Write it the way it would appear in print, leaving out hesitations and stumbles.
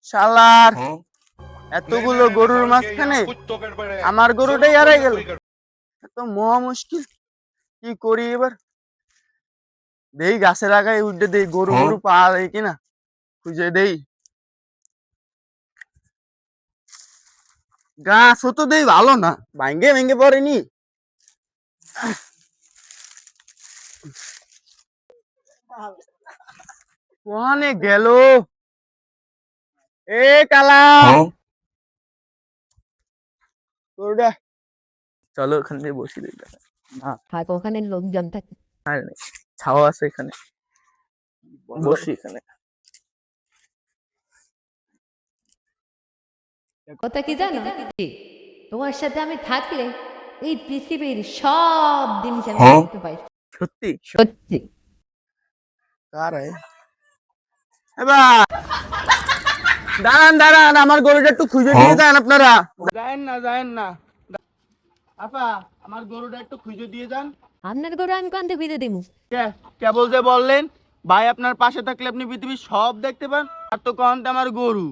শালার এতগুলো গরুর মাঝখানে আমার গরুটাই হারাই গেল। এত মহা মুশকিল, কি করি এবার? দেই গাছের আগায় উঠে দেই গরু গরু পাওয়া যায় কিনা খুঁজে দেই। গাছও তো দেই ভালো না, ভাঙ্গে ভেঙ্গে পড়েনি। কোহানে গেল এ কালা গরুটা? চলো ওখান থেকে বসি দেই। না থাক, ওখানে লোকজন থাকে। আর নেই, ছাওয়া আছে এখানে, বসি এখানে। কথা কি জানো, তোমার সাথে আমি থাকলে এই পৃথিবীর সব জিনিস আমি দেখতে পাই। সত্যি সত্যি। কার এবার দাঁড়ান দাঁড়ান, আমার গরুটা একটু খুঁজে দিয়ে যান আপনারা। যায়েন না যায়েন না আপা, আমার গরুটা একটু খুঁজে দিয়ে যান। আপনার গরু আমি কান্দে ফিরে দিব? কেবল যে বললেন ভাই আপনার পাশে থাকলে আপনি পৃথিবীর সব দেখতে পান, আর তো কনটা আমার গরু।